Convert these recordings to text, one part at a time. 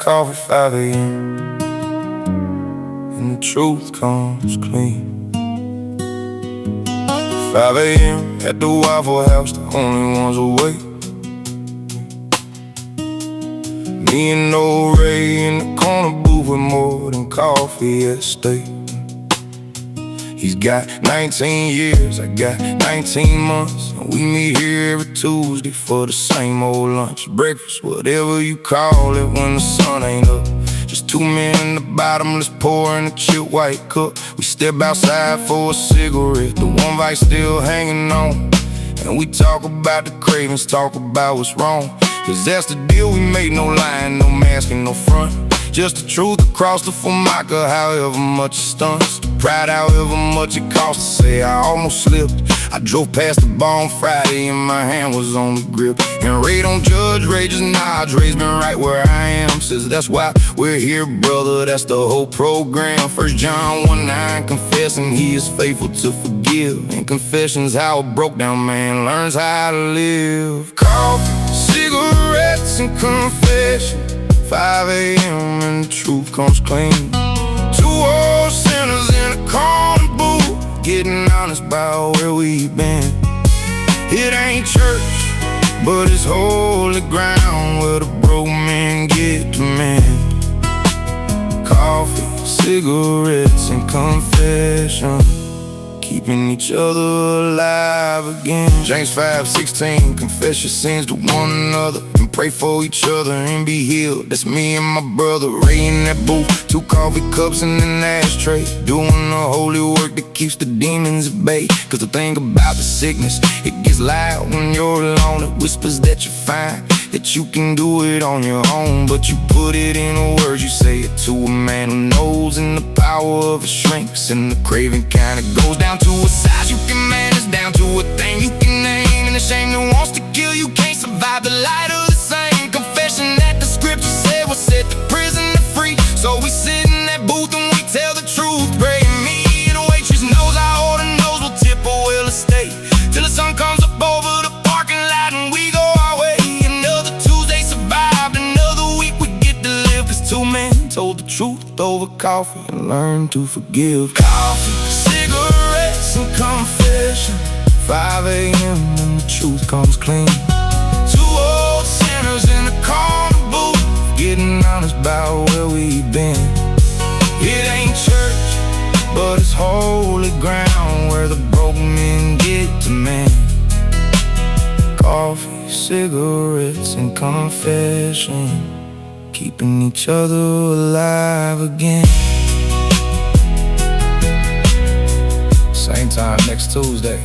coffee 5 a.m. and the truth comes clean. 5 a.m. at the Waffle House, the only ones awake. Me and old Ray in the corner booth with more than coffee at stake. He's got 19 years, I got 19 months, and we meet here every Tuesday for the same old lunch, breakfast, whatever you call it when the sun ain't up. Just two men in the bottomless pour in a chilled white cup. We step outside for a cigarette, the one vice still hanging on, and we talk about the cravings, talk about what's wrong. Cause that's the deal we made, no lying, no masking, no front. Just the truth across the formica, however much it stunts. The pride, however much it costs to say I almost slipped. I drove past the bar on Friday and my hand was on the grip. And Ray don't judge, Ray just nods. Ray's been right where I am, says that's why we're here, brother, that's the whole program. 1 John 1:9, confessing he is faithful to forgive. And confession's how a broke down man learns how to live. Coffee, cigarettes, and confession. 5 a.m. and the truth comes clean. Two old sinners in a corner booth, getting honest about where we've been. It ain't church, but it's holy ground where the broke men get to mend. Coffee, cigarettes, and confession, keeping each other alive again. James 5:16, confess your sins to one another and pray for each other and be healed. That's me and my brother Ray in that booth, 2 coffee cups and an ashtray, doing the holy work that keeps the demons at bay. Cause the thing about the sickness, it gets loud when you're alone. It whispers that you're fine, that you can do it on your own, but you put it in words, you say it to a man who knows, and the power of it shrinks, and the craving kinda goes down to a size you can manage, down to a thing you can name. And the shame that wants to kill you can't survive the light of the same. Confession that the scripture said will set the prisoner free. So we sit in that booth and we tell the truth. Pray me and the waitress knows our order knows we'll tip or we'll stay till the sun comes up over the parking lot and we go our way. Another Tuesday survived, another week we get to live. Cause 2 men told the truth over coffee and learned to forgive. Coffee, cigarettes, and confession. 5 a.m. and the truth comes clean. 2 old sinners in a corner booth, getting honest about where we've been. It ain't church, but it's holy ground where the broke men get to mend. Coffee, cigarettes, and confession, keeping each other alive again. Same time next Tuesday.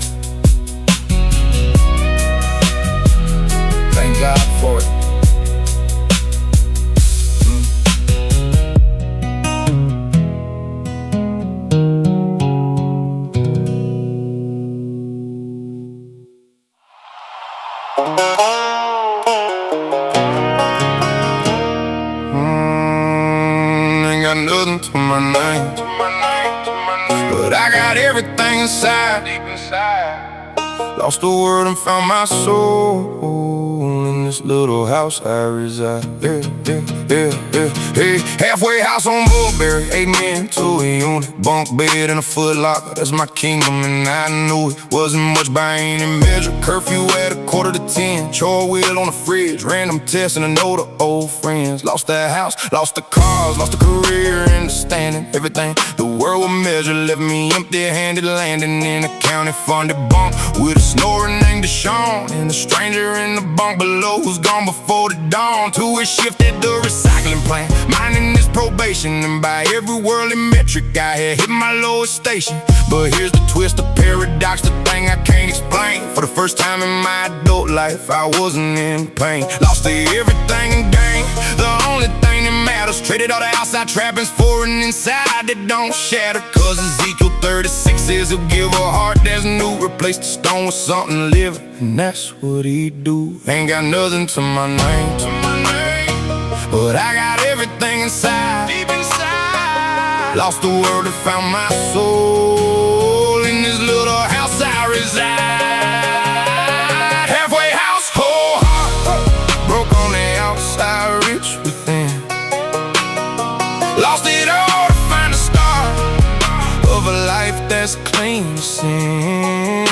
Thank God for it. Ain't got nothing to my name, but I got everything inside. Lost the world and found my soul in this little house I reside. Hey, halfway house on Mulberry, 8 men to a unit, bunk bed and a foot locker. That's my kingdom, and I knew it wasn't much by any measure. Curfew at 9:45, chore wheel on the fridge, random tests and a note of old friends. Lost the house, lost the cars, lost the career, understanding everything the world would measure. Left me empty-handed, landing in a county-funded bunk with a snoring named Deshaun, and a stranger in the bunk below who's gone before the dawn. To his shift at the recycling plant, minding his probation, and by every worldly metric I had hit my lowest station. But here's the twist, the paradox, the thing I can't explain. For the first time in my adult life, I wasn't in pain. Lost everything and gain the only thing that matters. Traded all the outside trappings for an inside that don't shatter. Cause Ezekiel 36 says he'll give a heart that's new, replace the stone with something living, and that's what he do. Ain't got nothing to my name, but I got everything inside, deep inside. Lost the world and found my soul in this little house I reside. Halfway house, whole heart, broke on the outside, rich within. clean to sin.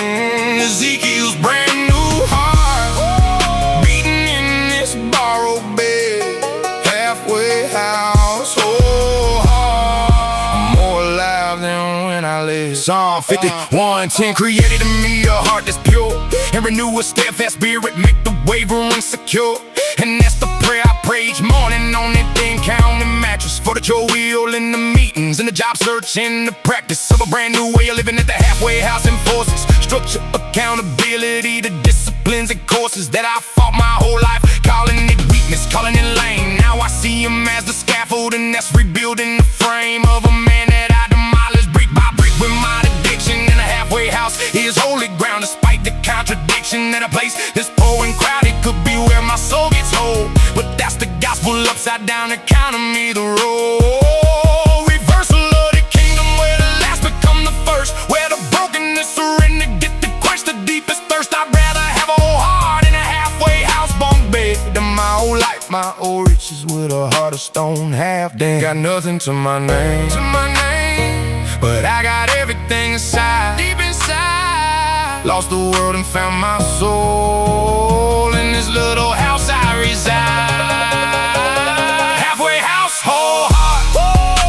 Ezekiel's brand new heart beating in this borrowed bed, halfway house, whole heart. I'm more alive than when I lived. Psalm 51:10 created in me a heart that's pure and renew a steadfast spirit, make the wavering secure. And that's the prayer I pray each morning on that thin counting mattress, for that your will in the meetings, in the job search, in the practice of a brand new way of living at the halfway house enforces structure, accountability, the disciplines and courses that I fought my whole life, calling it weakness, calling it lame. Now I see him as the scaffolding that's rebuilding the frame of a man that I demolished brick by brick with my addiction. And a halfway house is holy ground, despite the contradiction that a place this poor and crowded could be where my soul gets whole. But that's the gospel upside down, economy, the road. Reversal of the kingdom, where the last become the first, where the brokenness surrender, get to quench the deepest thirst. I'd rather have a whole heart in a halfway house bunk bed than my whole life, my old riches with a heart of stone, half dead. Got nothing to my name, but I got everything inside, deep inside. Lost the world and found my soul in this little house I reside. Halfway house, whole heart,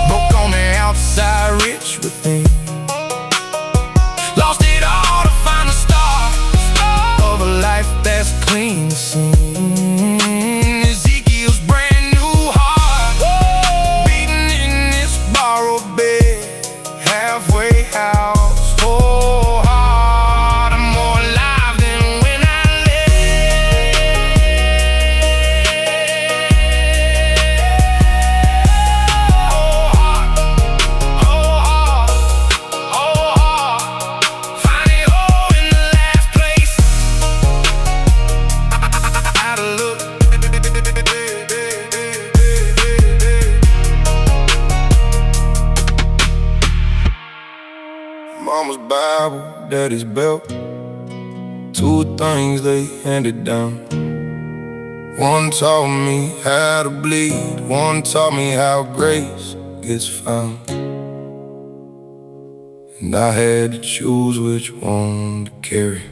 broke on the outside, rich within. Lost it all to find the start of a life that's clean to sin. Ezekiel's brand new heart beating in this borrowed bed, halfway house, whole heart. I'm more alive than when I whole heart, whole heart, whole heart. Find it all in the last place. Out of look. Mama's Bible, daddy's belt, two things they handed down. One taught me how to bleed, one taught me how grace gets found. And I had to choose which one to carry.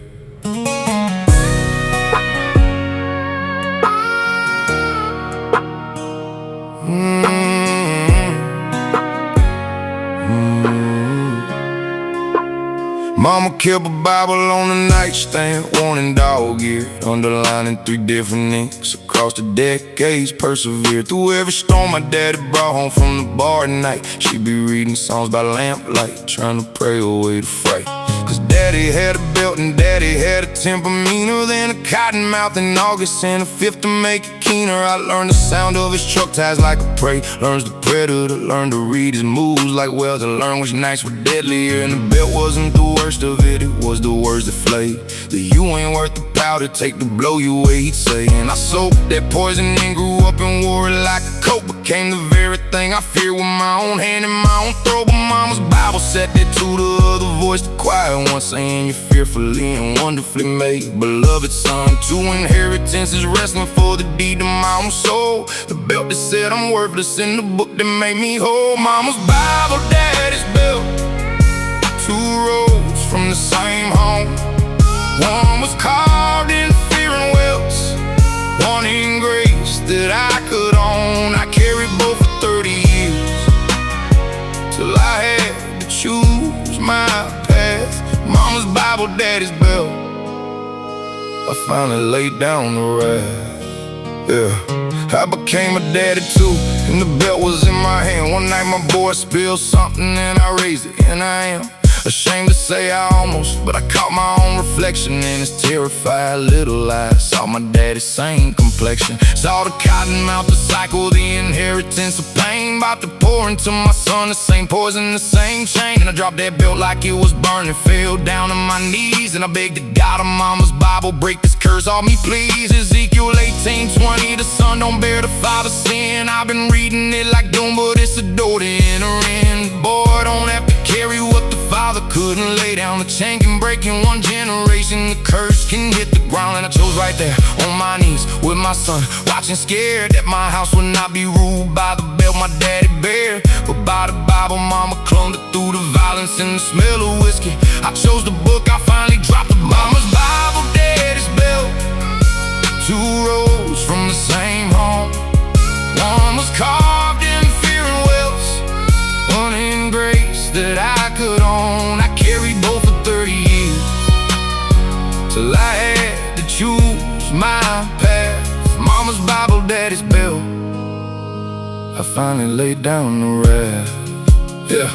Mama kept a Bible on the nightstand, worn in dog-eared, underlining 3 different inks. Across the decades, persevered through every storm my daddy brought home from the bar at night. She'd be reading songs by lamplight, trying to pray away the fright. Cause daddy had a belt and daddy had a temper meaner than a cottonmouth in August, and a fifth to make it keener. I learned the sound of his truck tires like a prey, learns the predator, learned to read his moves like well, to learn which nights were deadlier. And the belt wasn't the worst of it, it was the words that flayed. The you ain't worth the powder, take the blow you away, he'd say. And I soaked that poison and grew up and wore it like a coat. Became the very thing I fear with my own hand in my own throat. But Mama's Bible said that to the other voice, the quiet one, saying you're fearfully and wonderfully made, beloved son. 2 inheritances wrestling for the deed of my own soul. The belt that said I'm worthless and the book that made me whole. Mama's Bible, daddy's belt, 2 roads from the same home. One was carved in fear and welts, one in grace that I could own. I carried both for 30 years, till I had to choose my path. Mama's Bible, daddy's belt, I finally laid down the wrath. Yeah, I became a daddy too, and the belt was in my hand. One night my boy spilled something and I raised it, and I am ashamed to say I almost, but I caught my own reflection in his terrified little eyes. Saw my daddy's same complexion, saw the cottonmouth, the cycle, the inheritance of pain, about to pour into my son, the same poison, the same chain. And I dropped that belt like it was burning, fell down on my knees, and I begged the God of Mama's Bible, break this curse off me please. Ezekiel 18:20, the son don't bear the father's sin. I've been reading it like doom, but it's a door to enter in. Boy, I don't have to carry what the father couldn't lay down. The chain can break in one generation, the curse can hit the ground. And I chose right there on my knees with my son, watching scared that my house would not be ruled by the belt my daddy bared, but by the Bible mama cloned it through the violence and the smell of whiskey. I chose the book, I finally dropped the Mama's Bible, daddy's belt. Two roads from the same home, one was carved in fear and wealth, one in grace that I could own. I carried both for 30 years till I had to choose my path. Mama's Bible, daddy's belt. I finally laid down the rest. Yeah,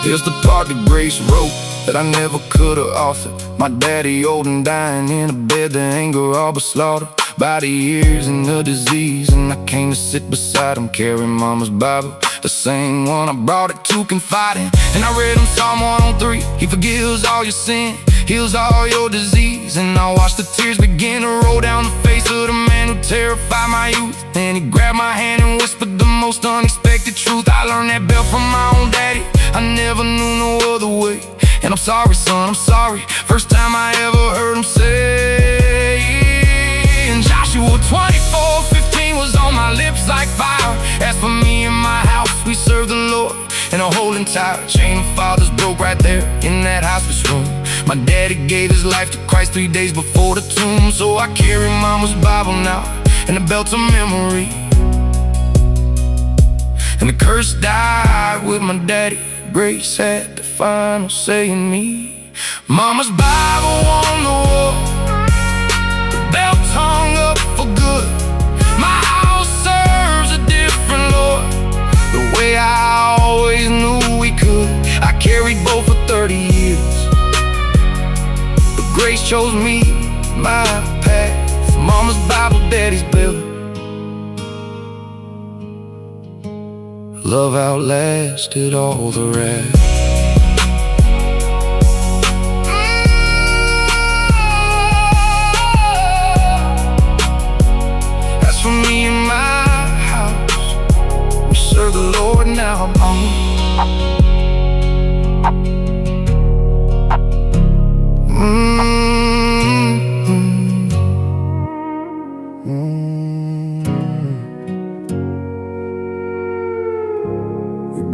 here's the part that Grace wrote that I never could've authored. My daddy old and dying in a bed, the anger all but slaughtered by the years and the disease. And I came to sit beside him, carrying Mama's Bible, the same one I brought it to confide in. And I read him Psalm 103. He forgives all your sin, heals all your disease. And I watched the tears begin to roll down the face of the man who terrified my youth. And he grabbed my hand and whispered the most unexpected truth. I learned that belt from my own daddy, I never knew no other way. And I'm sorry, son, I'm sorry. First time I ever heard him say. And Joshua 24:15 was on my lips like fire. As for me and my house, we serve the Lord. And a whole entire chain of fathers broke right there in that hospice room. My daddy gave his life to Christ 3 days before the tomb. So I carry Mama's Bible now, and the belt's a memory. And the curse died with my daddy. Grace had the final say in me. Mama's Bible on the wall, the belt's hung up for good. My house serves a different Lord, the way I always knew we could. I carried both for 30 years, but Grace chose me, my path. Mama's Bible, daddy's belt. Love outlasted all the rest. As for me and my house, we serve the Lord now.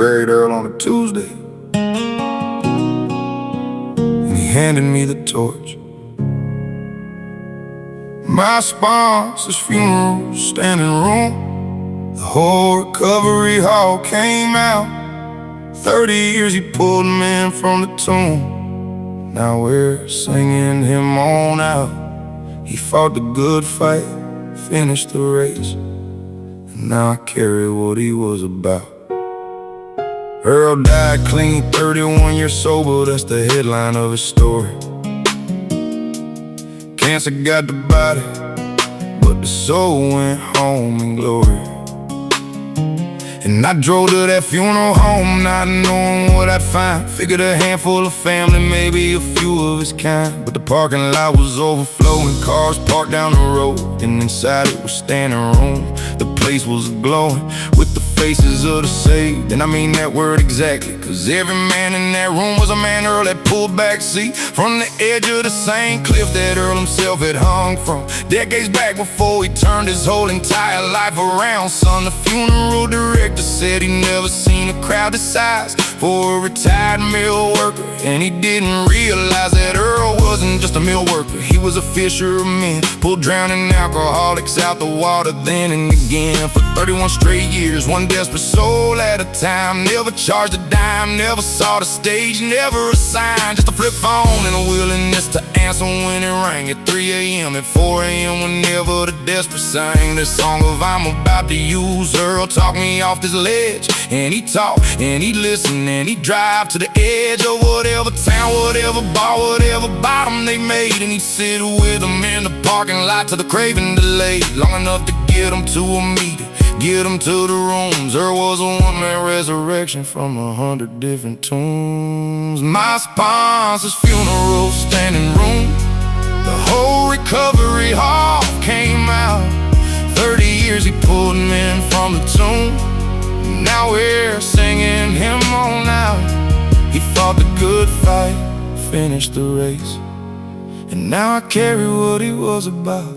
Buried Earl on a Tuesday, and he handed me the torch. My sponsor's funeral standing room, the whole recovery hall came out. 30 years he pulled men from the tomb. Now we're singing him on out. He fought the good fight, finished the race, and now I carry what he was about. Earl died clean, 31 years sober, that's the headline of his story. Cancer got the body, but the soul went home in glory. And I drove to that funeral home, not knowing what I'd find. Figured a handful of family, maybe a few of his kind. But the parking lot was overflowing, cars parked down the road, and inside it was standing room. The place was glowing with the faces of the saved, and I mean that word exactly, cause every man in that room was a man Earl had pulled back seat from the edge of the same cliff that Earl himself had hung from decades back before he turned his whole entire life around. Son, the funeral director said he never seen a crowd this size for a retired mill worker, and he didn't realize that Earl wasn't just a mill worker. He was a fisher of men, pulled drowning alcoholics out the water then and again for 31 straight years, one desperate soul at a time. Never charged a dime, never saw the stage, never a sign, just a flip phone and a willingness to answer when it rang at 3 a.m. at 4 a.m. whenever the desperate sang this song of I'm about to use. Earl talked me off this ledge, and he talked and he listened and he'd drive to the edge of whatever town, whatever bar, whatever bottom they made, and he'd sit with them in the parking lot till the craving delayed long enough to get them to a meeting, get them to the rooms. Earl was a one-man resurrection from 100 different tombs. My sponsor's funeral standing room, the whole recovery hall came out. 30 years he pulled men from the tomb. Now we're singing him on out. He fought the good fight, finished the race, and now I carry what he was about.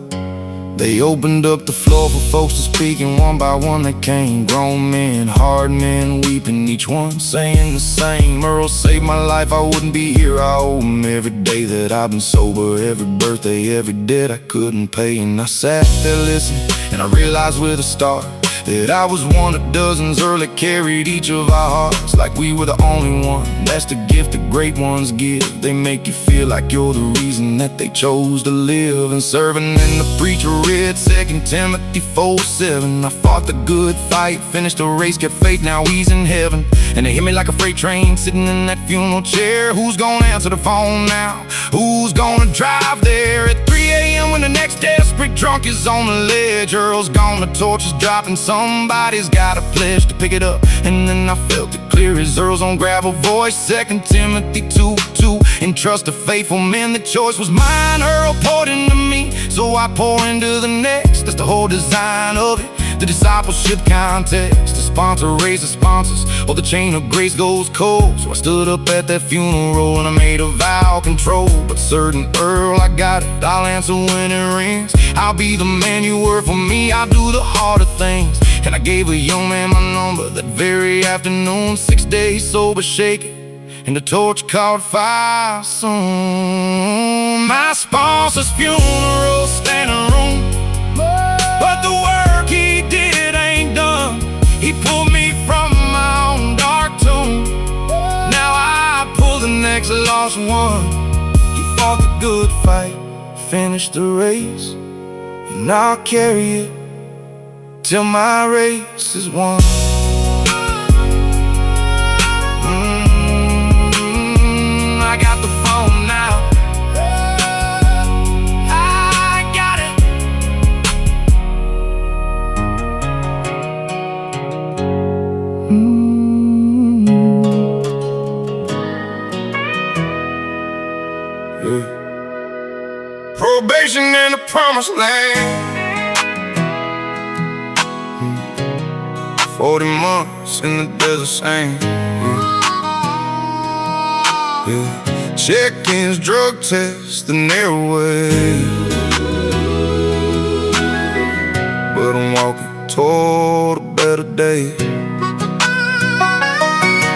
They opened up the floor for folks to speak, and one by one they came. Grown men, hard men, weeping, each one saying the same. Earl saved my life, I wouldn't be here. I owe him every day that I've been sober, every birthday, every debt I couldn't pay. And I sat there listening, and I realized with a start that I was one of dozens. Early carried each of our hearts like we were the only one. That's the gift that great ones give. They make you feel like you're the reason that they chose to live. And serving in the preacher read 2 Timothy 4:7. I fought the good fight, finished the race, kept faith, now he's in heaven. And they hit me like a freight train sitting in that funeral chair. Who's gonna answer the phone now? Who's gonna drive there at 3 a.m. when the next desperate drunk is on the ledge? Earl's gone, the torch is dropping, somebody's got a pledge to pick it up. And then I felt it clear as Earl's own gravel voice, 2 Timothy 2:2. Entrust to faithful men, the choice was mine. Earl poured into me, so I pour into the next. That's the whole design of it, the discipleship context. The sponsor raises sponsors, or the chain of grace goes cold. So I stood up at that funeral and I made a vow of control. But certain Earl, I got it, I'll answer when it rings. I'll be the man you were for me, I'll do the harder things. And I gave a young man my number that very afternoon. 6 days sober, shaking, and the torch caught fire soon. My sponsor's funeral standing room, but the work he did ain't done. He pulled me from my own dark tomb. Now I pull the next lost one. He fought the good fight, finished the race, and I'll carry it till my race is won. I got the phone now, I got it. Yeah. Probation in the promised land. 40 months in the desert sand. Yeah. Check-ins, drug tests, the narrow way. But I'm walking toward a better day.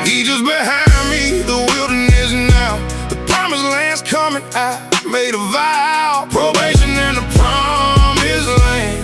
He just behind me, the wilderness now. The promised land's coming, I made a vow. Probation in the promised land.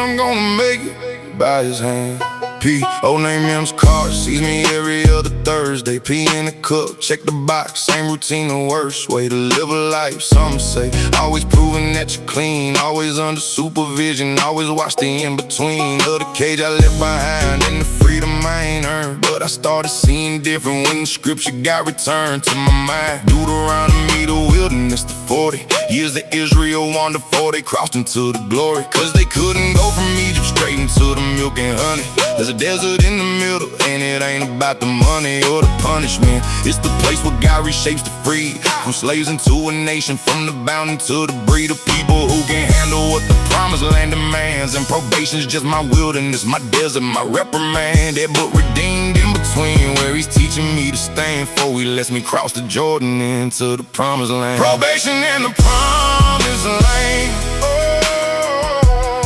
I'm gonna make it by his hand. P.O. name M's car, sees me every other Thursday. P in the cup, check the box, same routine, the worst way to live a life. Some say, always proving that you're clean, always under supervision, always watch the in-between of the cage I left behind and the freedom I ain't earned. But I started seeing different when the scripture got returned to my mind. Deuteronomy, the wilderness, the 40 years that Israel wandered before they crossed into the glory. Cause they couldn't go from Egypt straight into the milk and honey. There's a desert in the middle, and it ain't about the money or the punishment. It's the place where God reshapes the free, from slaves into a nation, from the bounty to the breed of people who can handle what the promised land demands. And probation's just my wilderness, my desert, my reprimand. But redeemed in between, where he's teaching me to stand before he lets me cross the Jordan into the promised land. Probation in the promised land. Oh,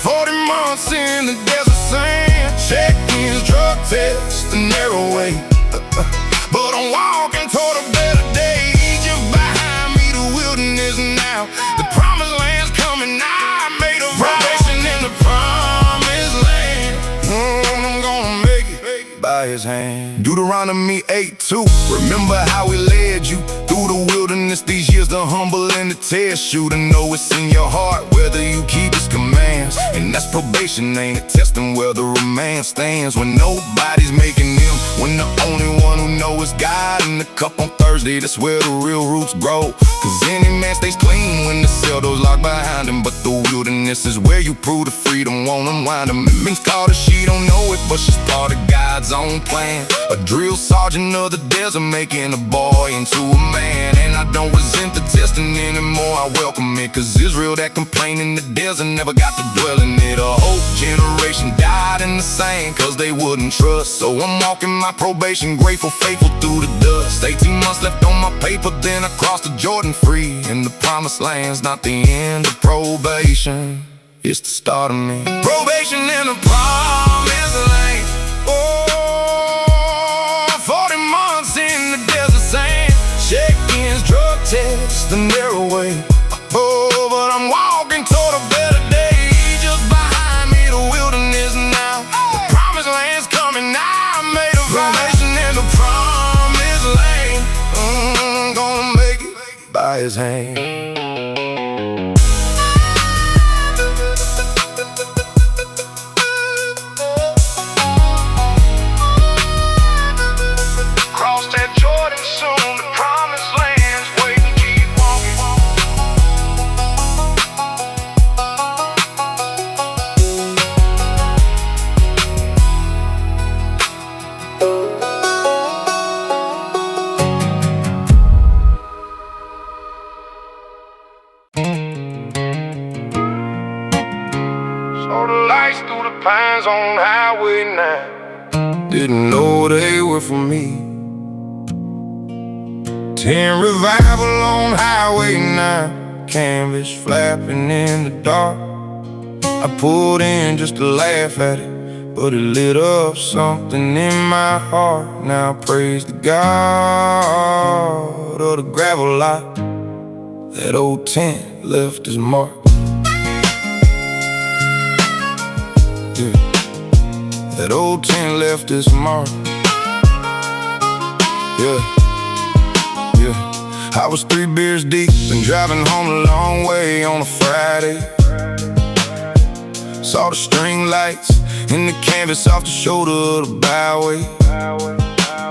40 months in the desert sand. Check-ins, drug tests, the narrow way. But I'm walking toward a better day. Egypt behind me, the wilderness now. The promised land's coming, I made a probation in the promised land. I'm gonna make it by his hand. Deuteronomy 8:2. Remember how he led you through the wilderness these years, to humble and to test you, to know it's in your heart whether you keep his commands. And that's probation, ain't it? Testing whether a man stands when nobody's making him, when the only one who knows is God. In the cup on Thursday, that's where the real roots grow. Cause any man stays clean when the cell door's locked behind him, but the wilderness this is where you prove the freedom. Won't unwind them. It means called her, she don't know it, but she's part of God's own plan. A drill sergeant of the desert, making a boy into a man. And I don't resent the testing anymore, I welcome it. Cause Israel that complained in the desert never got to dwell in it. A whole generation died in the sand cause they wouldn't trust. So I'm walking my probation, grateful, faithful through the dust. 18 months left on my paper, then I crossed the Jordan free. And the promised land's not the end of probation, it's the start of me. Probation in the promised land. Oh, 40 months in the desert sand. Check-ins, drug tests, the narrow way. Oh, but I'm walking toward a better day. Just behind me, the wilderness now. The promised land's coming now. I made a probation in the promised land. Gonna make it by his hand. Through the pines on Highway 9. Didn't know they were for me. 10 revival on Highway 9. Canvas flapping in the dark. I pulled in just to laugh at it, but it lit up something in my heart. Now praise the God of the gravel lot. That old tent left his mark. That old tent left its mark. Yeah. I was 3 beers deep and driving home a long way on a Friday. Saw the string lights in the canvas off the shoulder of the byway.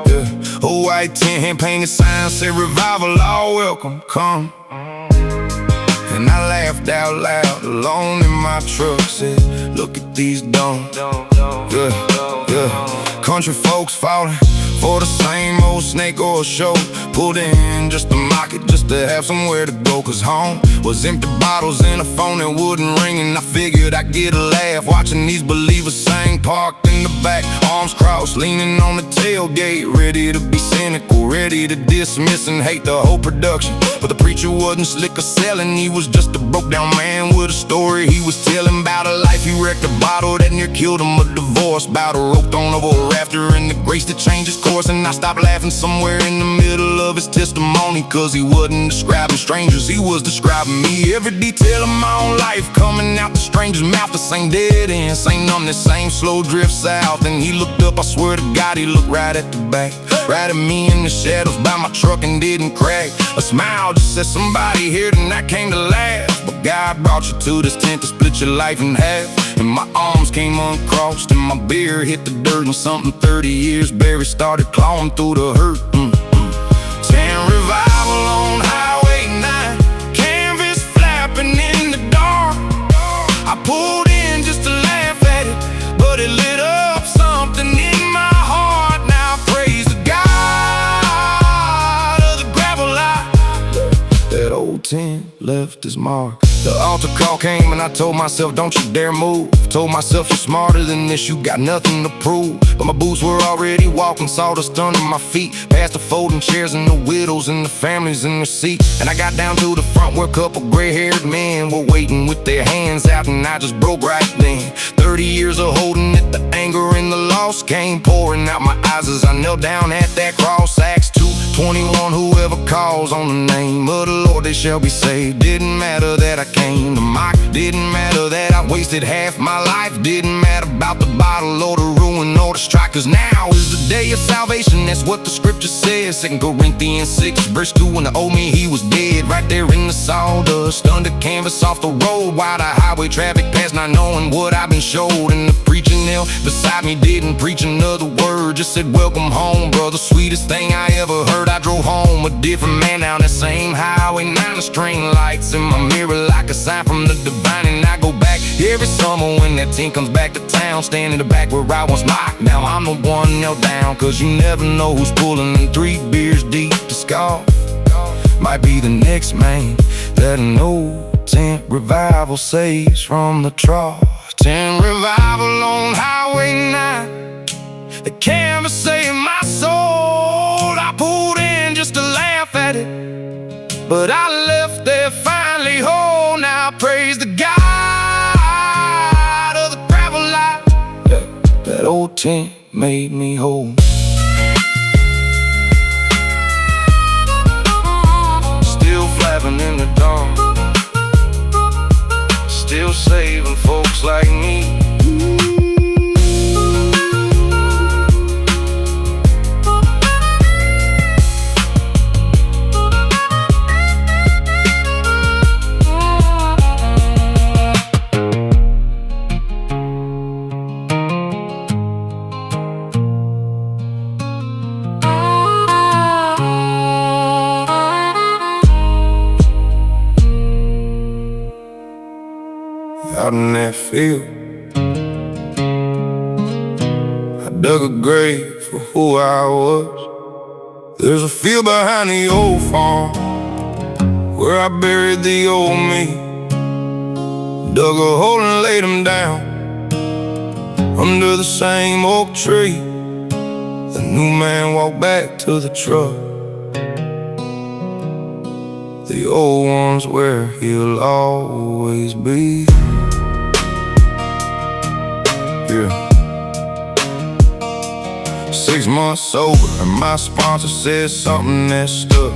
Yeah. A white tent painted sign said revival, all welcome, come. And I laughed out loud alone in my truck. Said, look at these dumb. Yeah. Country folks falling for the same old snake oil show. Pulled in just to mock it, just to have somewhere to go. Cause home was empty bottles and a phone that wouldn't ring. And I figured I'd get a laugh watching these believers sing. Parked in the back, arms crossed, leaning on the tailgate, ready to be cynical, ready to dismiss and hate the whole production. But the preacher wasn't slick or selling, he was just a broke down man with a story he was telling about a life he wrecked, a bottle that near killed him, a divorce, about a rope thrown over a rafter, and the grace that changed his course. And I stopped laughing somewhere in the middle of his testimony, cause he wasn't describing strangers, he was describing me. Every detail of my own life coming out the stranger's mouth. The same dead end, same numbness, same slow drift south. And he looked up, I swear to God, he looked right at the back, right at me in the shadows by my truck, and didn't crack. A smile just said, somebody here tonight came to laugh. But God brought you to this tent to split your life in half. And my arms came uncrossed and my beer hit the dirt, and something 30 years buried started clawing through the hurt. 10 revival on Highway 9. Canvas flapping in the dark. I pulled in just to laugh at it, but it lit up something in my heart. Now praise the God of the gravel lot. That old tent left his mark. The altar call came and I told myself, don't you dare move. Told myself, you're smarter than this, you got nothing to prove. But my boots were already walking, sawdust under my feet, past the folding chairs and the widows and the families in their seat. And I got down to the front where a couple gray-haired men were waiting with their hands out, and I just broke right then. 30 years of holding it, the anger and the loss came pouring out my eyes as I knelt down at that cross. Acts 2:21, whoever calls on the name of the Lord, they shall be saved. Didn't matter that I came to mock, didn't matter that I wasted half my life, didn't matter about the bottle or the ruin or the strike, cause now is the day of salvation, that's what the scripture says. 2 Corinthians 6 verse 2, when the old me, he was dead, right there in the sawdust, under canvas off the road, while the highway traffic passed, not knowing what I've been showed. And the preacher knelt beside me, didn't preach another word, just said, welcome home, brother, sweetest thing I ever heard. I drove home a different man down that same highway 9, the string lights in my mirror like like a sign from the divine. And I go back every summer when that team comes back to town, stand in the back where I once mocked. Now I'm the one held down, cause you never know who's pulling them 3 beers deep to scar. Might be the next man that an old tent revival saves from the trough. Tent revival on Highway 9, the canvas saved my soul. I pulled in just to laugh at it, but I left there finally whole. Now I praise the God of the gravel light. Yeah, that old tent made me whole. Still flapping in the dark, still saving folks like me. Out in that field, I dug a grave for who I was. There's a field behind the old farm where I buried the old me. Dug a hole and laid him down under the same oak tree. The new man walked back to the truck, the old one's where he'll always be. Yeah. 6 months sober, and my sponsor said something that stuck.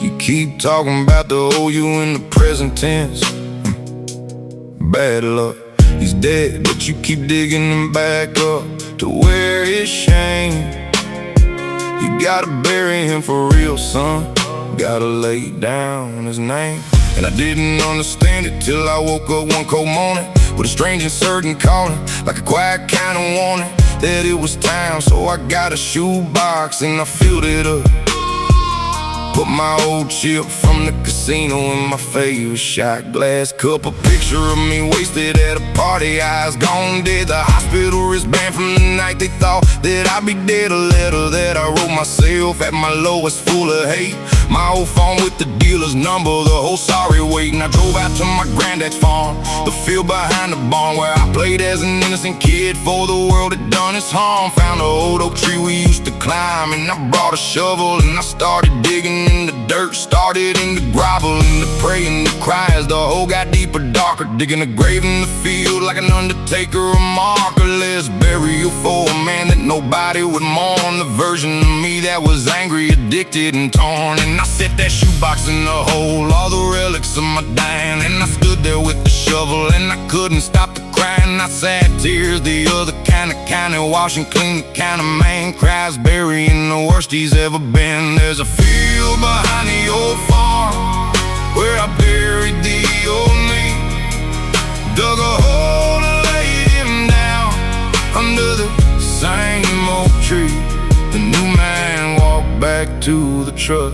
You keep talking about the old you in the present tense. Bad luck, he's dead, but you keep digging him back up to where it's shame. You gotta bury him for real, son. Gotta lay down his name. And I didn't understand it till I woke up one cold morning with a strange and certain calling, like a quiet kind of warning that it was time. So I got a shoebox and I filled it up, put my old chip from the casino in my favorite shot glass cup. A picture of me wasted at a party, eyes gone dead. The hospital wristband from the night they thought that I'd be dead. A letter that I wrote myself at my lowest, full of hate. My old phone with the dealer's number, the whole sorry wait. And I drove out to my granddad's farm, the field behind the barn where I played as an innocent kid for the world had done its harm. Found an old oak tree we used to climb, and I brought a shovel and I started digging in the dirt. Started in the grovel and the pray and the cry as the hole got deeper, darker. Digging a grave in the field like an undertaker, a marker. Let's bury you for a man that nobody would mourn. The version of me that was angry, addicted and torn. And I set that shoebox in the hole, all the relics of my dying. And I stood there with the shovel and I couldn't stop the crying. I sad tears, the other kind of wash and clean the kind of man cries, burying the worst he's ever been. There's a field behind the old farm where I buried the old me. Dug a hole and laid him down under the same oak tree. The new man walked back to the truck,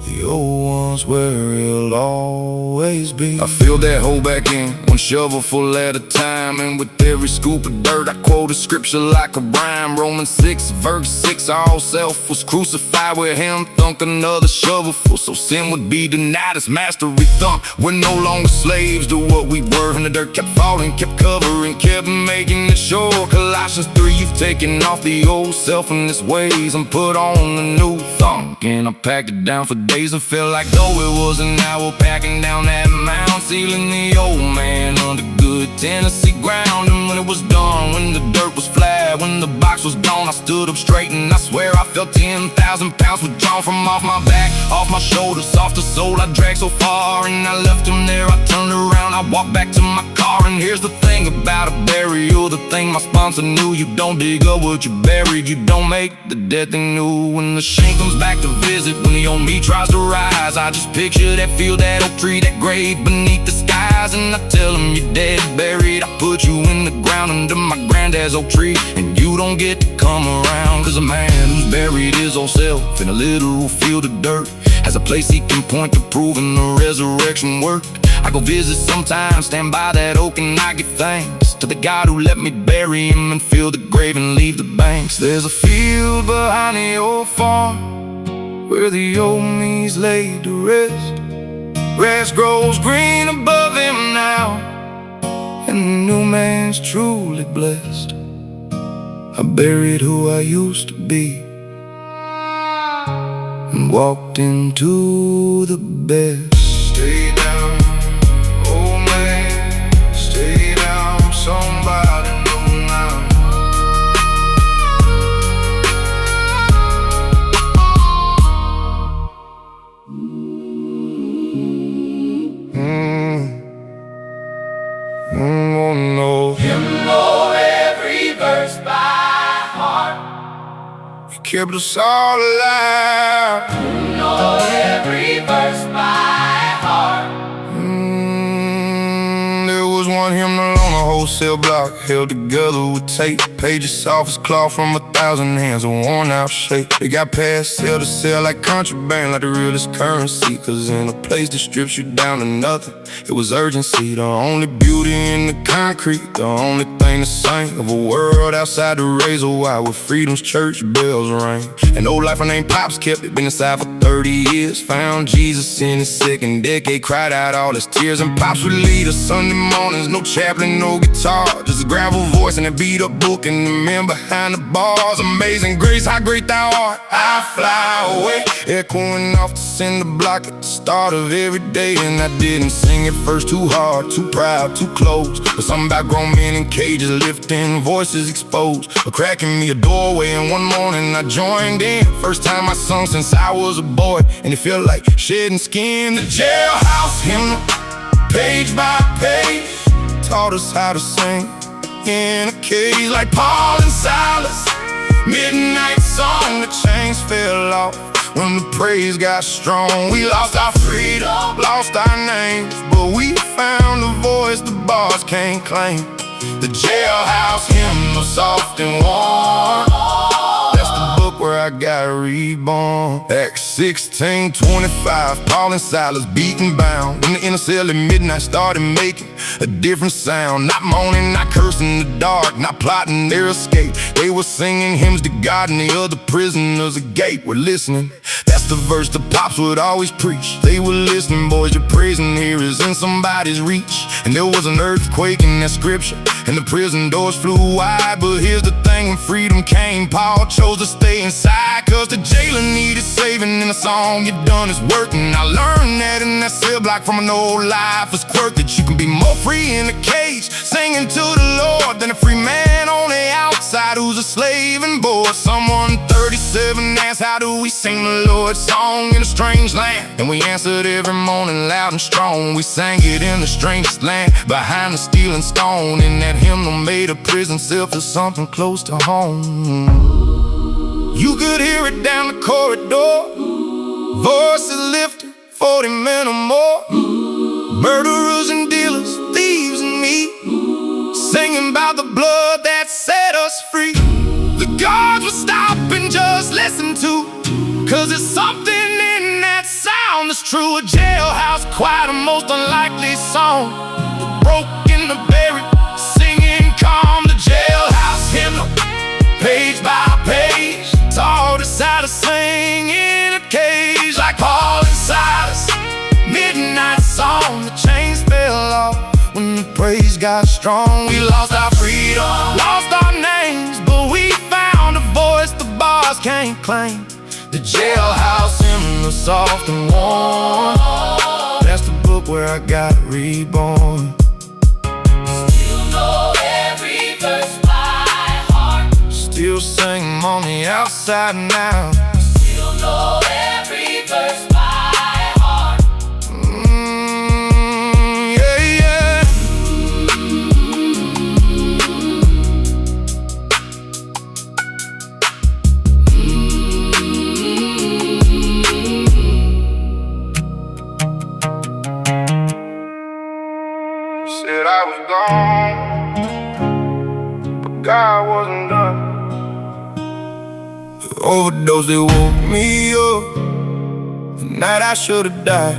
the old one's where he'll always be. I filled that hole back in, one shovelful at a time. And with every scoop of dirt I quote a scripture like a rhyme. Romans 6 verse 6, all self was crucified with him. Thunk another shovelful so sin would be denied its mastery thump. We're no longer slaves to what we were, and the dirt kept falling, kept covering, kept making it sure. Colossians 3, you've taken off the old self and its ways and put on the new thunk. And I packed it down for days and felt like though it was an hour packing down that mound, sealing the old man under good Tennessee ground. And when it was done, when the dirt was flat, when the box was gone, I stood up straight and I swear I felt 10,000 pounds withdrawn from off my back, off my shoulders, off the soul I dragged so far. And I left him there, I turned around, I walked back to my car. And here's the thing about a burial, the thing my sponsor knew: you don't dig up what you buried, you don't make the dead thing new. When the shame comes back to visit, when the old me tries to rise, I just picture that field, that oak tree, that grave beneath the skies. And I tell him, you're dead, buried, I put you in the ground under my granddad's oak tree, and you don't get to come around. Cause a man who's buried his old self in a literal field of dirt as a place he can point to proving the resurrection worked. I go visit sometimes, stand by that oak and I give thanks to the God who let me bury him and fill the grave and leave the banks. There's a field behind the old farm where the old me's laid to rest. Grass grows green above him now, and the new man's truly blessed. I buried who I used to be and walked into the best. Stay down, old man, stay down, somebody know now. Oh no. Him know every verse by heart. He kept us all alive. Him know every verse by heart. There was one hymnal on a wholesale block, held together with tape. Pages soft as cloth from 1,000 hands, a worn out shape. It got passed sale to sale like contraband, like the realest currency. Cause in a place that strips you down to nothing, it was urgency. The only beauty in the concrete, the only thing the same of a world outside the razor wire where freedom's church bells ring. An old lifer named Pops kept it, been inside for 30 years. Found Jesus in his second decade, cried out all his tears. And Pops would lead us Sunday mornings, no chaplain, no guitar, just a gravel voice and a beat up book and the men behind the bars. Amazing grace, how great thou art, I fly away, echoing off the cinder block at the start of every day. And I didn't sing it first too hard, too proud, too close, but something about grown men in cages lifting voices exposed, or cracking me a doorway. And one morning I joined in, first time I sung since I was a boy, and it felt like shedding skin. The Jailhouse Hymnal, page by page, taught us how to sing in a cage like Paul and Silas. Midnight song, the chains fell off when the praise got strong. We lost our freedom, lost our names, but we found a voice the bars can't claim. The Jailhouse Hymnal, soft and warm, that's the book where I got reborn. Acts 16:25, Paul and Silas beaten bound in the inner cell at midnight, started making a different sound. Not moaning, not cursing in the dark, not plotting their escape. They were singing hymns to God, and the other prisoners agape were listening. That's the verse the Pops would always preach. They were listening, boys, your praising here is in somebody's reach. And there was an earthquake in that scripture, and the prison doors flew wide. But here's the thing, when freedom came, Paul chose to stay inside, cause the jailer needed saving, and the song you done is working. I learned that in that cell block from an old life was quirk, that you can be more free in a cage singing to the Lord than a free man on the outside who's a slave and bored. Someone 37 asked, how do we sing the Lord's song in a strange land? And we answered every morning loud and strong. We sang it in the strangest land, behind the steel and stone. And that hymnal made a prison cell feel something close to home. You could hear it down the corridor, voices lifted, 40 men or more, murderers and dealers, thieves and me, singing about the blood that set us free. The guards would stop and just listen to, cause there's something in that sound that's true. A jailhouse choir, the most unlikely song, the broken, the buried, singing calm. The Jailhouse Hymnal, page by page, taught us how to sing in a cage like Paul and Silas. Midnight song, the chains fell off when the praise got strong. We lost our freedom, lost our names, but we found a voice the bars can't claim. The Jailhouse Hymnal, soft and warm, that's the book where I got reborn. Still know every verse by heart. Still sing 'em on the outside now. Still know every verse by heart. Yeah, yeah. Said I was gone, but God wasn't done. The overdose, they woke me up, and night I should've died.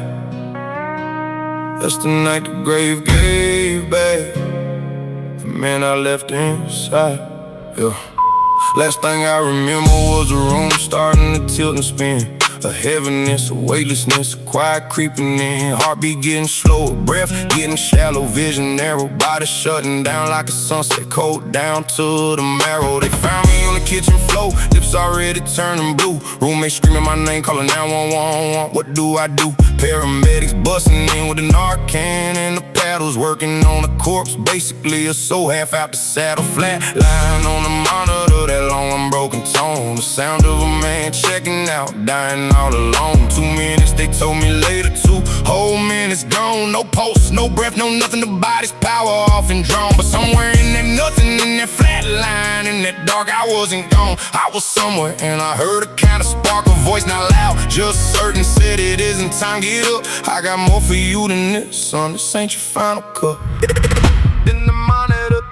That's the night the grave gave back the man I left inside. Yeah. Last thing I remember was the room starting to tilt and spin. A heaviness, a weightlessness, a quiet creeping in. Heartbeat getting slower, breath getting shallow, vision narrow, body shutting down like a sunset, cold down to the marrow. They found me on the kitchen floor, lips already turning blue. Roommate screaming my name, calling 911. What do I do? Paramedics busting in with an Narcan and the paddles, working on a corpse, basically a soul half out the saddle. Flat lying on the monitor, that long unbroken tone. The sound of a man checking out, dying all alone. 2 minutes, they told me later, 2 whole minutes gone. No pulse, no breath, no nothing, the body's power off and drawn. But somewhere in that nothing, in that flat line, in that dark, I wasn't gone. I was somewhere and I heard a kind of spark, a voice not loud, just certain, said it isn't time, get up. I got more for you than this, son, this ain't your final cup. In the monitor,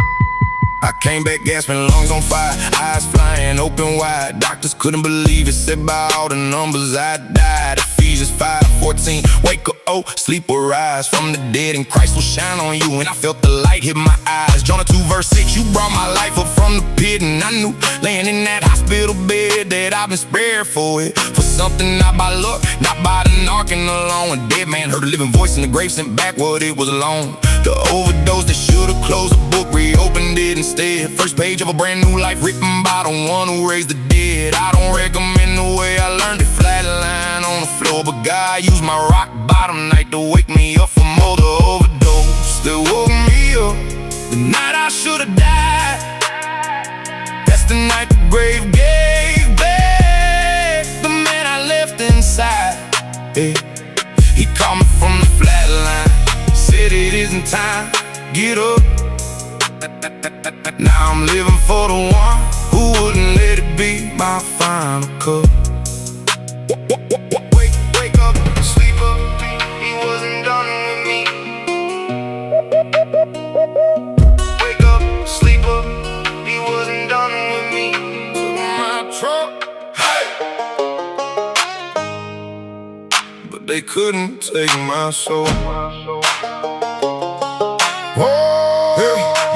I came back gasping, lungs on fire, eyes flying open wide. Doctors couldn't believe it, said by all the numbers I died. Ephesians 5:14, wake up, oh, sleep will rise from the dead, and Christ will shine on you. And I felt the light hit my eyes. Jonah 2:6, you brought my life up from the pit, and I knew laying in that hospital bed that I've been spared for it. For something not by luck, not by the knocking alone. A dead man heard a living voice in the grave, sent back what it was alone. The overdose that should've closed the book, reopened it instead. First page of a brand new life written by the one who raised the dead. I don't recommend the way I learned it, flatline on the floor, but God used my rock bottom night to wake me up from all the overdose that woke me up the night I should've died. That's the night the grave gave back the man I left inside. Hey. He called me from the flatline, said it isn't time, get up. Now I'm living for the one who wouldn't let it be my final cup. Wake up, sleep up, he wasn't done with me. Wake up, sleep up, he wasn't done with me. Took my truck, hey, but they couldn't take my soul.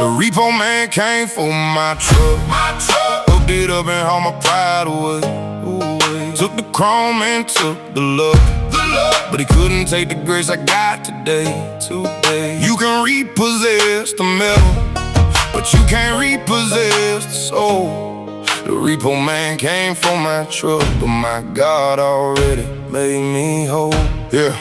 The repo man came for my truck. Hooked it up and hauled my pride away. Took the chrome and took the luck. But he couldn't take the grace I got today. You can repossess the metal, but you can't repossess the soul. The repo man came for my truck, but my God already made me whole. Yeah,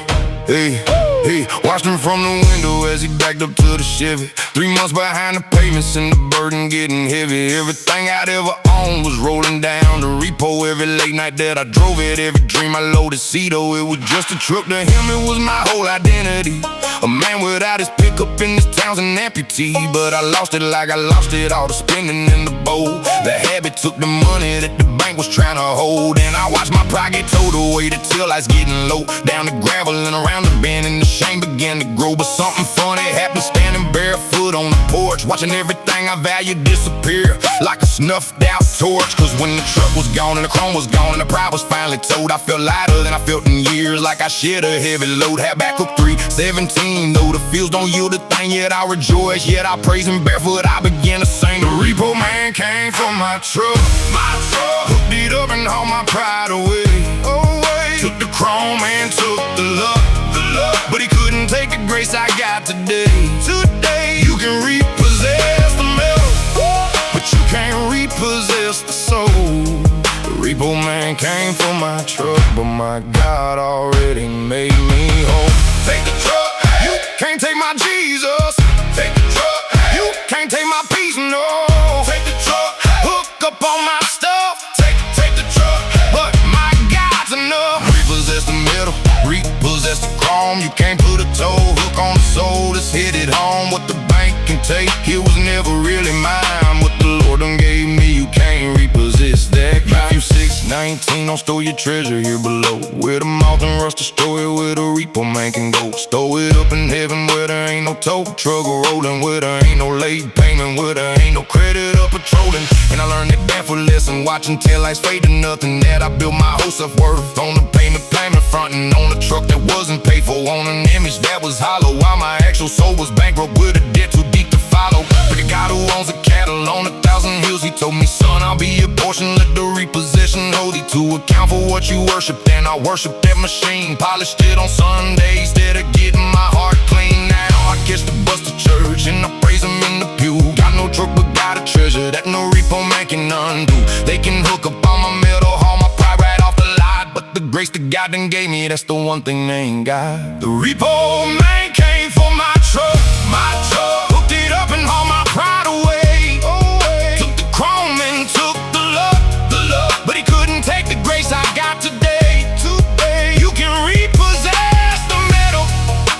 hey. He watched him from the window as he backed up to the Chevy. 3 months behind the pavements and the burden getting heavy. Everything I'd ever owned was rolling down the repo. Every late night that I drove it, every dream I loaded. See though, it was just a truck to him, it was my whole identity. A man without his pickup in this town's an amputee. But I lost it like I lost it all, the spending in the bowl. The habit took the money that the bank was trying to hold, and I watched my pride get towed away. The tail lights getting low, down the gravel and around the bend, and the shame began to grow. But something funny happened, standing barefoot on the porch, watching everything I valued disappear like a snuffed out torch. Cause when the truck was gone and the chrome was gone and the pride was finally towed, I felt lighter than I felt in years, like I shared a heavy load. Had Backroad 3:17, though the fields don't yield a thing, yet I rejoice, yet I praise him. Barefoot I began to sing. The repo man came for my truck. Hooked it up and hauled my pride away. Took the chrome and took the luck, but he couldn't take the grace I got today. You can repossess the metal, but you can't repossess the soul. The repo man came for my truck, but my God already made me whole. Take the truck, you can't take my Jesus. Take the truck, you can't take my peace, no. Take the truck, hook up on my stuff. Take the truck, but my God's enough. Repossess the metal, repossess the chrome. You can't put a toe hook on the soul, let's hit it home. What the bank can take, it was never really mine. What the Lord done gave me, you can't repossess that. Matthew 6 19, don't store your treasure here below. With a mouth and rust, destroy it with a repo man can go. Stow it up in heaven where there ain't no tow truck rolling, where there ain't no late payment, where there ain't no credit or patrolling. And I learned that barefoot lesson, watching taillights fade to nothing. That I built my whole self-worth on the payment plan frontin' on a truck that wasn't paid for, on an image that was hollow, while my actual soul was bankrupt with a debt too deep to follow. Like a God who owns a cattle on 1,000 hills, he told me, son, I'll be your portion, let the repossession hold thee to account for what you worshiped. And I worship that machine, polished it on Sundays, instead of getting my heart clean. Now I catch the bus to church and I praise him in the pew. Got no truck but got a treasure that no repo man can undo. They can hook up on my metal, haul my pride right off the lot, but the grace that God done gave me, that's the one thing they ain't got. The repo man came for my truck, hooked it up and hauled my pride away. Took the chrome and took the love, but he couldn't take the grace I got today. You can repossess the metal,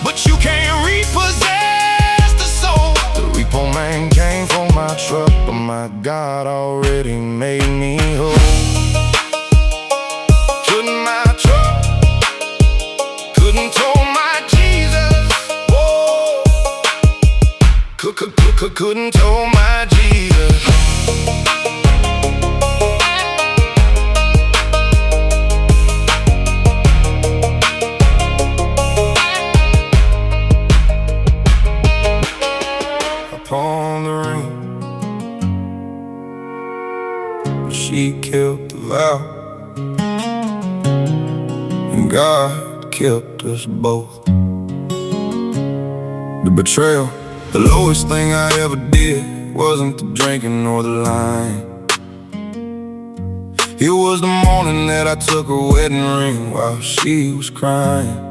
but you can't repossess the soul. The repo man came for my truck, but my God already made me whole. Couldn't tow my Jesus, whoa. Couldn't tow my Jesus. Upon the ring, she kept the vow, and God kept us both. The betrayal, the lowest thing I ever did, wasn't the drinking or the lying. It was the morning that I took her wedding ring while she was crying.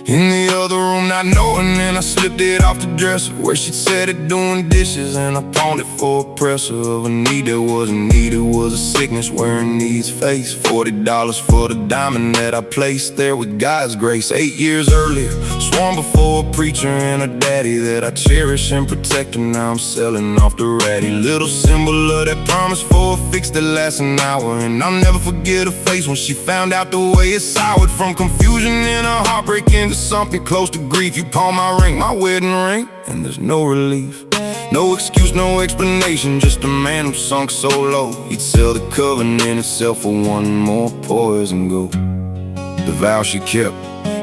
In the other room, not knowing, and I slipped it off the dresser where she'd set it doing dishes, and I pawned it for a presser of a need that wasn't needed. Was a sickness wearing needs face. $40 for the diamond that I placed there with God's grace. 8 years earlier, sworn before a preacher and a daddy that I cherish and protect her. Now I'm selling off the ratty, little symbol of that promise for a fix that lasts an hour. And I'll never forget her face when she found out the way it soured, from confusion and a heartbreak into something close to grief. You pawn my ring, my wedding ring, and there's no relief. No excuse, no explanation, just a man who sunk so low he'd sell the covenant itself for one more poison gold. The vow she kept,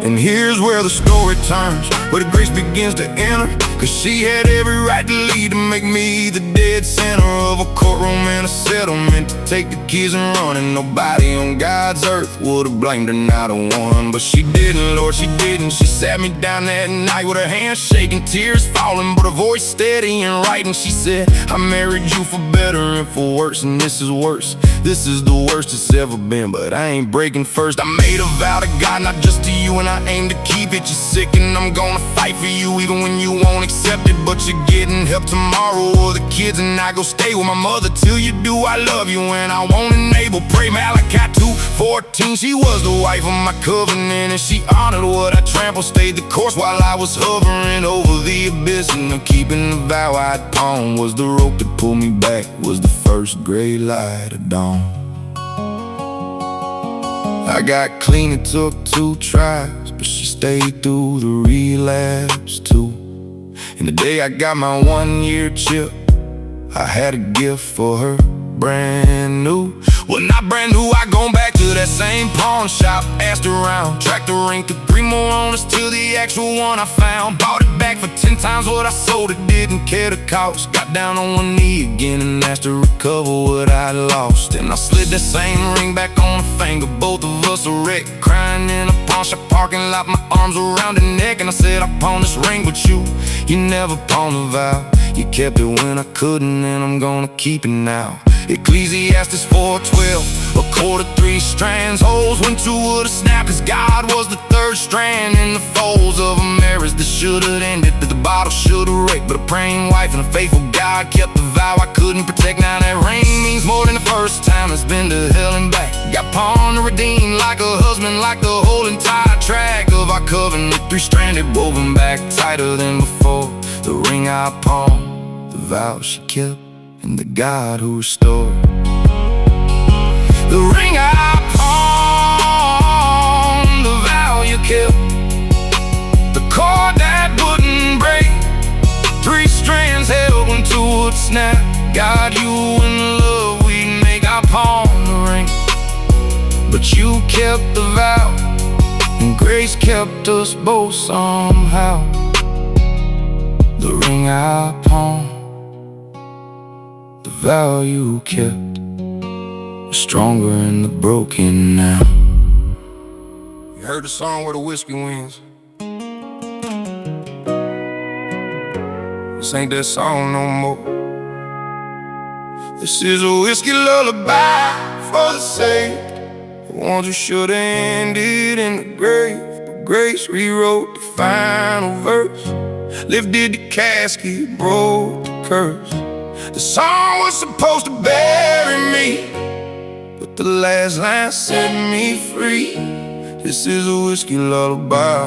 and here's where the story turns, where the grace begins to enter. Cause she had every right to lead, to make me the dead center of a courtroom and a settlement, to take the keys and run. And nobody on God's earth would've blamed her, not a one. But she didn't, Lord, she didn't. She sat me down that night with her hands shaking, tears falling, but her voice steady and right. And she said, I married you for better and for worse, and this is worse. This is the worst it's ever been, but I ain't breaking first. I made a vow to God, not just to you, and I aim to keep it. You're sick and I'm gonna fight for you, even when you won't accept it. But you're getting help tomorrow, or the kids, and I go stay with my mother till you do. I love you and I won't enable. Pray Malachi 2:14. She was the wife of my covenant, and she honored what I trampled. Stayed the course while I was hovering over the abyss. And keeping the vow I'd pawned was the rope that pulled me back, was the first gray light of dawn. I got clean, it took 2 tries, but she stayed through the relapse too. And the day I got my 1-year chip, I had a gift for her, brand new. Well, not brand new, I gone back to that same pawn shop, asked around, tracked the ring, took 3 more owners till the actual one I found. Bought it back for 10 times what I sold it, didn't care the cost. Got down on one knee again and asked to recover what I lost. And I slid that same ring back on the finger, both of us a wreck, crying in a pawn shop parking lot, my arms around her neck. And I said, I pawned this ring, but you never pawned a vow. You kept it when I couldn't, and I'm gonna keep it now. Ecclesiastes 4:12, a cord of 3 strands, holes when 2 would've snapped. Cause God was the 3rd strand in the folds of a marriage that should've ended, that the bottle should've wrecked. But a praying wife and a faithful God kept the vow I couldn't protect. Now that ring means more than the first time it's been to hell and back. Got pawned to redeem, like a husband, like the whole entire track of our covenant, 3-stranded, woven back tighter than before. The ring I pawned, the vow she kept, and the God who restored. The ring I pawned, the vow you kept, the cord that wouldn't break, 3 strands held into a snap. God, you and love, we'd make. I pawned the ring, but you kept the vow, and grace kept us both somehow. The ring I pawned, the vow you kept, stronger in the broken now. You heard the song where the whiskey wins? This ain't that song no more. This is a whiskey lullaby for the saved, the ones who should've ended in the grave, but grace rewrote the final verse, lifted the casket, broke the curse. The song was supposed to bury me, but the last line set me free. This is a whiskey lullaby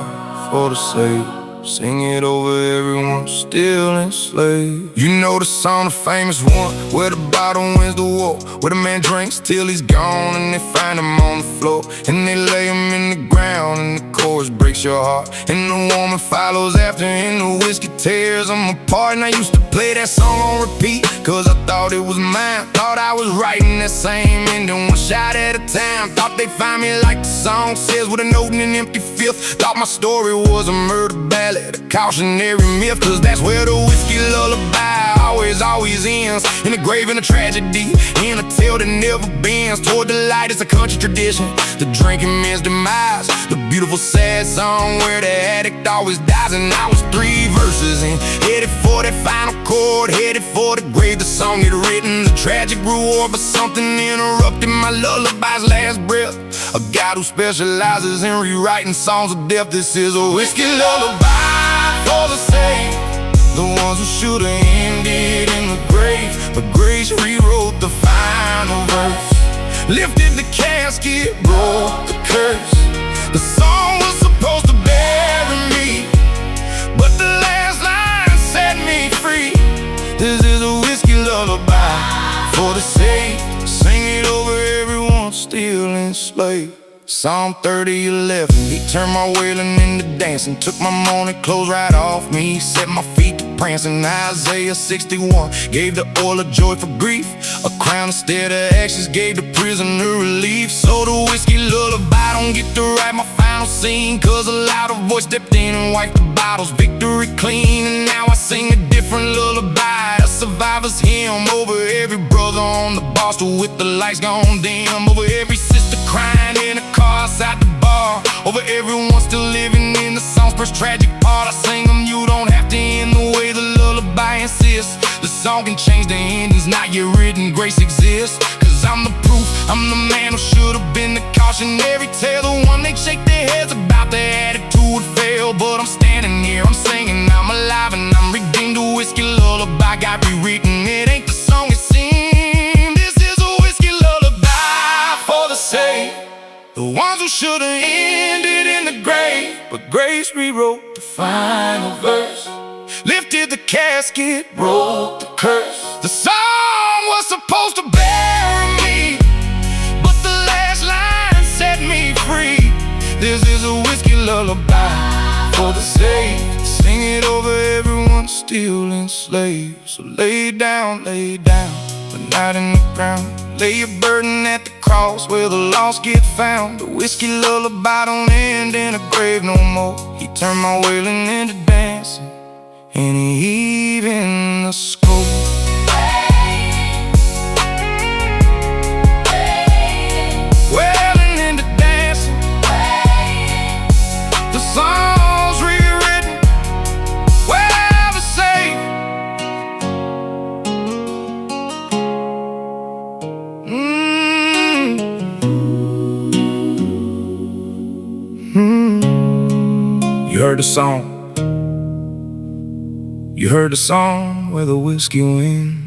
for the saved. Sing it over everyone still enslaved. You know the song, the famous one, where the bottle wins the war, where the man drinks till he's gone and they find him on the floor, and they lay him in the ground and the chorus breaks your heart, and the woman follows after and the whiskey tears them apart. And I used to play that song on repeat, cause I thought it was mine. Thought I was writing that same ending, one shot at a time. Thought they'd find me like the song says, with a note in an empty fifth. Thought my story was a murder ballad, a cautionary myth, cause that's where the whiskey lullaby always ends, in a grave, in a tragedy, in a tale that never bends. Toward the light, it's a country tradition, the drinking man's demise, the beautiful sad song where the addict always dies. And I was 3 verses in, headed for that final chord, headed for the grave. The song had written, the tragic reward, but something interrupted my lullaby's last breath. A God who specializes in rewriting songs of death. This is a whiskey lullaby for the saved, the ones who should've ended in the grave, but grace rewrote the final verse, lifted the casket, broke the curse. The song was supposed to bury me, but the last line set me free. This is a whiskey lullaby for the saved. Sing it over everyone still enslaved. Psalm 30:11, he turned my wailing into dancing, took my mourning clothes right off me, set my feet to prancing. Isaiah 61, gave the oil of joy for grief, a crown instead of ashes, gave the prisoner relief. So the whiskey lullaby don't get to write my final scene, cause a louder voice stepped in and wiped the bottles, victory clean. And now I sing a different lullaby, a survivor's hymn, over every brother on the bar stool with the lights gone dim, over every sister crying in a car outside the bar, over everyone still living in the song's first tragic part. I sing them, you don't have to end the way the lullaby insists. The song can change the endings, not yet written, grace exists. Cause I'm the proof, I'm the man who should've been the cautionary tale, the one they shake their heads about, their attitude fail. But I'm standing here, I'm singing, I'm alive and I'm redeemed. The whiskey lullaby got rewritten, it ain't the song it seemed. This is a whiskey lullaby for the saved, the ones who should've ended in the grave, but grace rewrote the final verse, lifted the casket, broke the curse. The song was supposed to bury me, but the last line set me free. This is a whiskey lullaby for the saved. Sing it over everyone still enslaved. So lay down, but not in the ground. Lay your burden at the cross where the lost get found. The whiskey lullaby don't end in a grave no more. He turned my wailing into dancing, and even the scope. Wailing into dancing, the song's rewritten, wherever safe. You heard the song. You heard the song where the whiskey wins.